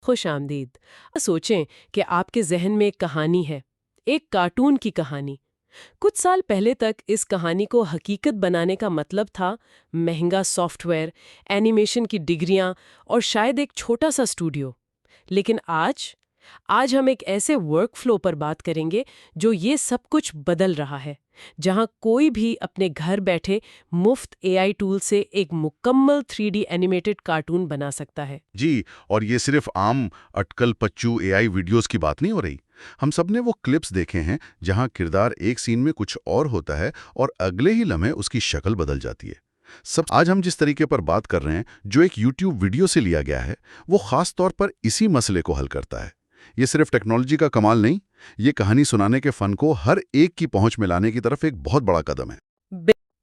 خوش آمدید۔ سوچیں کہ آپ کے ذہن میں ایک کہانی ہے، ایک کارٹون کی کہانی۔ کچھ سال پہلے تک اس کہانی کو حقیقت بنانے کا مطلب تھا مہنگا سافٹ ویئر، اینیمیشن کی ڈگریاں اور شاید ایک چھوٹا سا اسٹوڈیو۔ لیکن آج ہم ایک ایسے ورک فلو پر بات کریں گے جو یہ سب کچھ بدل رہا ہے، جہاں کوئی بھی اپنے گھر بیٹھے مفت اے آئی ٹول سے ایک مکمل 3D اینیمیٹڈ کارٹون بنا سکتا ہے۔ جی، اور یہ صرف عام اٹکل پچو اے آئی ویڈیوز کی بات نہیں ہو رہی۔ ہم سب نے وہ کلپس دیکھے ہیں جہاں کردار ایک سین میں کچھ اور ہوتا ہے اور اگلے ہی لمحے اس کی شکل بدل جاتی ہے۔ آج ہم جس طریقے پر بات کر رہے ہیں جو ایک یوٹیوب ویڈیو سے لیا گیا ہے، وہ خاص طور پر اسی مسئلے کو حل کرتا ہے۔ یہ صرف ٹیکنالوجی کا کمال نہیں، یہ کہانی سنانے کے فن کو ہر ایک کی پہنچ میں لانے کی طرف ایک بہت بڑا قدم ہے۔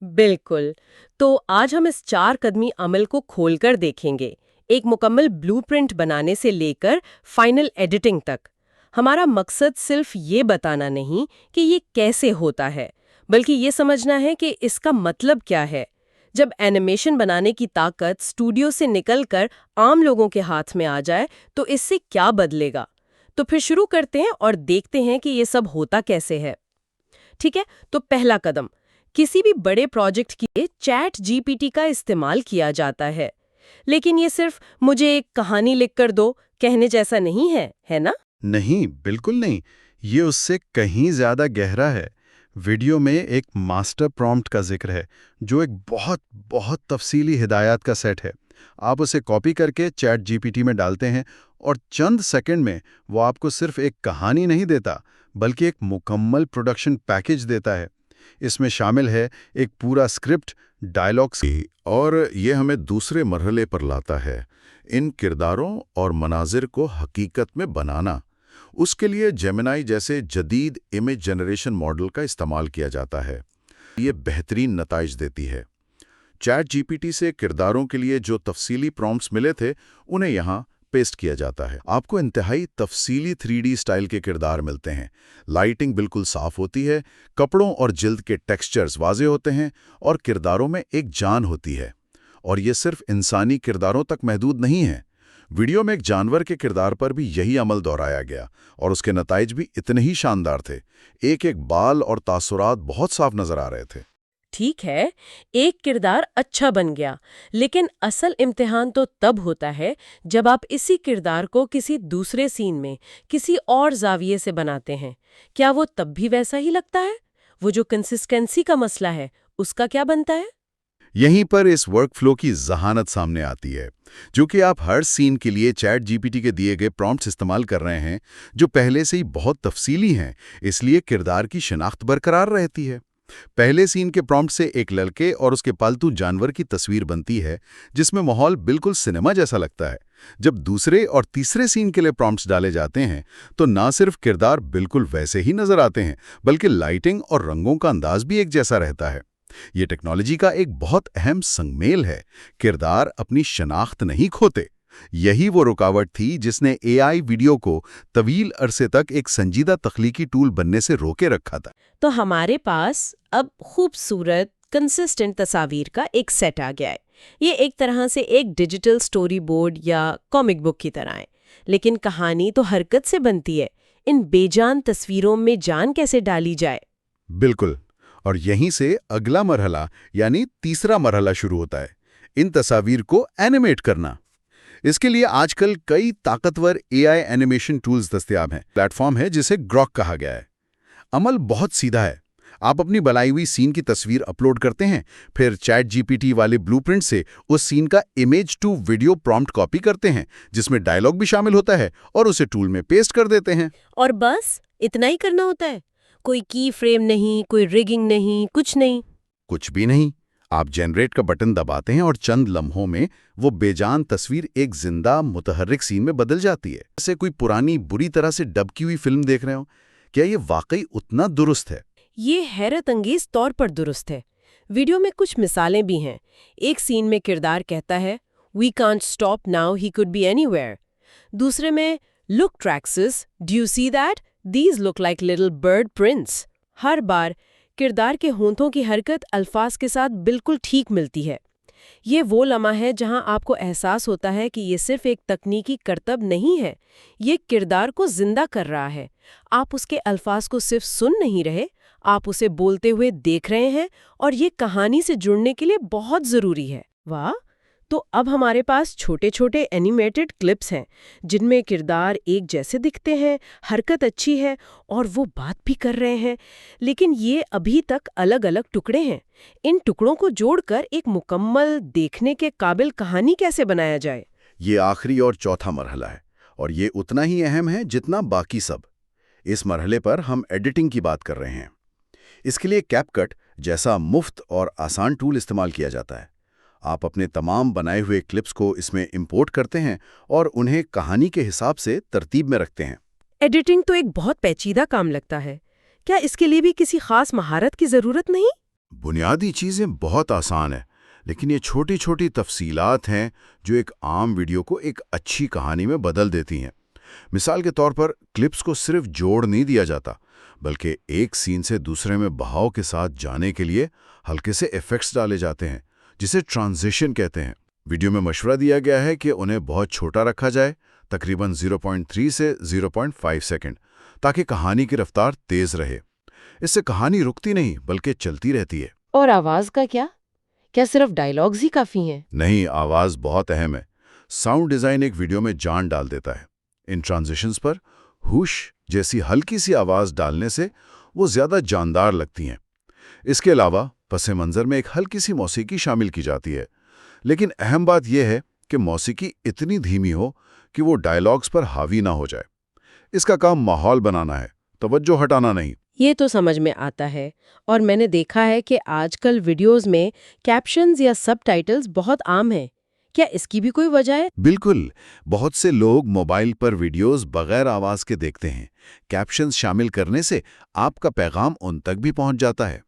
بالکل۔ تو آج ہم اس 4 قدمی عمل کو کھول کر دیکھیں گے، ایک مکمل بلو پرنٹ بنانے سے لے کر فائنل ایڈیٹنگ تک۔ ہمارا مقصد صرف یہ بتانا نہیں کہ یہ کیسے ہوتا ہے، بلکہ یہ سمجھنا ہے کہ اس کا مطلب کیا ہے۔ جب اینیمیشن بنانے کی طاقت اسٹوڈیو سے نکل کر عام لوگوں کے ہاتھ میں آ جائے تو اس سے کیا بدلے گا۔ تو پھر شروع کرتے ہیں اور دیکھتے ہیں کہ یہ سب ہوتا کیسے ہے۔ ٹھیک ہے، تو پہلا قدم، کسی بھی بڑے پروجیکٹ کے لیے چیٹ جی پی ٹی کا استعمال کیا جاتا ہے، لیکن یہ صرف مجھے ایک کہانی لکھ کر دو کہنے جیسا نہیں ہے، ہے نا؟ نہیں، بالکل نہیں، یہ اس سے کہیں زیادہ گہرا ہے۔ ویڈیو میں ایک ماسٹر پرومپٹ کا ذکر ہے جو ایک بہت تفصیلی ہدایات کا سیٹ ہے۔ آپ اسے کاپی کر کے چیٹ جی پی ٹی میں ڈالتے ہیں اور چند سیکنڈ میں وہ آپ کو صرف ایک کہانی نہیں دیتا بلکہ ایک مکمل پروڈکشن پیکیج دیتا ہے۔ اس میں شامل ہے ایک پورا اسکرپٹ، ڈائلاگز، اور یہ ہمیں دوسرے مرحلے پر لاتا ہے، ان کرداروں اور مناظر کو حقیقت میں بنانا۔ اس کے لیے جیمنائی جیسے جدید امیج جنریشن ماڈل کا استعمال کیا جاتا ہے۔ یہ بہترین نتائج دیتی ہے۔ چیٹ جی پی ٹی سے کرداروں کے لیے جو تفصیلی پرومپٹس ملے تھے انہیں یہاں پیسٹ کیا جاتا ہے۔ آپ کو انتہائی تفصیلی 3D سٹائل کے کردار ملتے ہیں، لائٹنگ بالکل صاف ہوتی ہے، کپڑوں اور جلد کے ٹیکسچرز واضح ہوتے ہیں اور کرداروں میں ایک جان ہوتی ہے۔ اور یہ صرف انسانی کرداروں تک محدود نہیں ہے۔ ویڈیو میں ایک جانور کے کردار پر بھی یہی عمل دہرایا گیا اور اس کے نتائج بھی اتنے ہی شاندار تھے۔ ایک بال اور تاثرات بہت صاف نظر آ رہے تھے۔ ٹھیک ہے، ایک کردار اچھا بن گیا، لیکن اصل امتحان تو تب ہوتا ہے جب آپ اسی کردار کو کسی دوسرے سین میں کسی اور زاویے سے بناتے ہیں۔ کیا وہ تب بھی ویسا ہی لگتا ہے؟ وہ جو کنسسٹنسی کا مسئلہ ہے، اس کا کیا بنتا ہے؟ یہیں پر اس ورک فلو کی ذہانت سامنے آتی ہے۔ جو کہ آپ ہر سین کے لیے چیٹ جی پی ٹی کے دیے گئے پرومپٹس استعمال کر رہے ہیں جو پہلے سے ہی بہت تفصیلی ہیں، اس لیے کردار کی شناخت برقرار رہتی ہے۔ پہلے سین کے پرومپٹ سے ایک لڑکے اور اس کے پالتو جانور کی تصویر بنتی ہے جس میں ماحول بالکل سنیما جیسا لگتا ہے۔ جب دوسرے اور تیسرے سین کے لیے پرومپٹس ڈالے جاتے ہیں تو نہ صرف کردار بالکل ویسے ہی نظر آتے ہیں بلکہ لائٹنگ اور رنگوں کا انداز بھی ایک جیسا رہتا ہے۔ یہ ٹیکنالوجی کا ایک بہت اہم سنگ میل ہے۔ کردار اپنی شناخت نہیں کھوتے۔ یہی وہ رکاوٹ تھی جس نے اے آئی ویڈیو کو طویل عرصے تک ایک سنجیدہ تخلیقی ٹول بننے سے روکے رکھا تھا۔ تو ہمارے پاس اب خوبصورت کنسسٹنٹ تصاویر کا ایک سیٹ آ گیا ہے۔ یہ ایک طرح سے ایک ڈیجیٹل سٹوری بورڈ یا کامک بک کی طرح ہے، لیکن کہانی تو حرکت سے بنتی ہے۔ ان بے جان تصویروں میں جان کیسے ڈالی جائے؟ بالکل، اور یہیں سے اگلا مرحلہ یعنی تیسرا مرحلہ شروع ہوتا ہے، ان تصاویر کو اینیمیٹ کرنا۔ اس کے لیے آج کل کئی طاقتور اے آئی اینیمیشن ٹولز دستیاب ہیں۔ پلیٹ فارم ہے جسے گروک کہا گیا ہے۔ عمل بہت سیدھا ہے۔ آپ اپنی بنائی ہوئی سین کی تصویر اپلوڈ کرتے ہیں، پھر چیٹ جی پی ٹی والے بلو پرنٹ سے اس سین کا image to video prompt copy کرتے ہیں جس میں ڈائلاگ بھی شامل ہوتا ہے اور اسے ٹول میں پیسٹ کر دیتے ہیں۔ اور بس اتنا ہی کرنا ہوتا ہے؟ کوئی کی فریم نہیں، کوئی ریگنگ نہیں، کچھ نہیں؟ کچھ بھی نہیں۔ آپ جنریٹ کا بٹن دباتے ہیں اور چند لمحوں میں وہ بے جان تصویر ایک زندہ متحرک سین میں بدل جاتی ہے، جیسے کوئی پرانی بری طرح سے ڈب کی ہوئی فلم دیکھ رہے ہوں۔ کیا یہ واقعی اتنا درست ہے؟ یہ حیرت انگیز طور پر درست ہے۔ ویڈیو میں کچھ مثالیں بھی ہیں۔ ایک سین میں کردار کہتا ہے "We can't stop now, he could be anywhere." دوسرے میں "Look Traxxas, do you see that? These look like little bird prints." ہر بار کردار کے ہونٹوں کی حرکت الفاظ کے ساتھ بالکل ٹھیک ملتی ہے۔ یہ وہ لمحہ ہے جہاں آپ کو احساس ہوتا ہے کہ یہ صرف ایک تکنیکی کرتب نہیں ہے، یہ کردار کو زندہ کر رہا ہے۔ آپ اس کے الفاظ کو صرف سن نہیں رہے، آپ اسے بولتے ہوئے دیکھ رہے ہیں، اور یہ کہانی سے جڑنے کے لیے بہت ضروری ہے۔ واہ! تو اب ہمارے پاس چھوٹے چھوٹے اینیمیٹڈ کلپس ہیں جن میں کردار ایک جیسے دکھتے ہیں، حرکت اچھی ہے اور وہ بات بھی کر رہے ہیں، لیکن یہ ابھی تک الگ الگ ٹکڑے ہیں۔ ان ٹکڑوں کو جوڑ کر ایک مکمل دیکھنے کے قابل کہانی کیسے بنایا جائے؟ یہ آخری اور چوتھا مرحلہ ہے، اور یہ اتنا ہی اہم ہے جتنا باقی سب۔ اس مرحلے پر ہم ایڈیٹنگ کی بات کر رہے ہیں۔ اس کے لیے کیپ کٹ جیسا مفت اور آسان ٹول استعمال کیا جاتا ہے۔ آپ اپنے تمام بنائے ہوئے کلپس کو اس میں امپورٹ کرتے ہیں اور انہیں کہانی کے حساب سے ترتیب میں رکھتے ہیں۔ ایڈیٹنگ تو ایک بہت پیچیدہ کام لگتا ہے۔ کیا اس کے لیے بھی کسی خاص مہارت کی ضرورت نہیں؟ بنیادی چیزیں بہت آسان ہیں، لیکن یہ چھوٹی چھوٹی تفصیلات ہیں جو ایک عام ویڈیو کو ایک اچھی کہانی میں بدل دیتی ہیں۔ مثال کے طور پر کلپس کو صرف جوڑ نہیں دیا جاتا، بلکہ ایک سین سے دوسرے میں بہاؤ کے ساتھ جانے کے لیے ہلکے سے ایفیکٹس ڈالے جاتے ہیں، جسے ٹرانزیشن کہتے ہیں۔ ویڈیو میں مشورہ دیا گیا ہے کہ انہیں بہت چھوٹا رکھا جائے، تقریباً 0.3 سے 0.5 سیکنڈ، تاکہ کہانی کی رفتار تیز رہے۔ اس سے کہانی رکتی نہیں بلکہ چلتی رہتی ہے۔ اور آواز کا کیا؟ کیا صرف ڈائیلاگز ہی کافی ہیں؟ نہیں، آواز بہت اہم ہے۔ ساؤنڈ ڈیزائن ایک ویڈیو میں جان ڈال دیتا ہے۔ ان ٹرانزیشنز پر ہوش جیسی ہلکی سی آواز ڈالنے سے وہ زیادہ جاندار لگتی ہیں۔ اس کے علاوہ پس منظر میں ایک ہلکی سی موسیقی شامل کی جاتی ہے، لیکن اہم بات یہ ہے کہ موسیقی اتنی دھیمی ہو کہ وہ ڈائیلاگز پر حاوی نہ ہو جائے۔ اس کا کام ماحول بنانا ہے، توجہ ہٹانا نہیں۔ یہ تو سمجھ میں آتا ہے، اور میں نے دیکھا ہے کہ آج کل ویڈیوز میں کیپشنز یا سب ٹائٹلز بہت عام ہیں۔ کیا اس کی بھی کوئی وجہ ہے؟ بالکل، بہت سے لوگ موبائل پر ویڈیوز بغیر آواز کے دیکھتے ہیں۔ کیپشنز شامل کرنے سے آپ کا پیغام ان تک بھی پہنچ جاتا ہے۔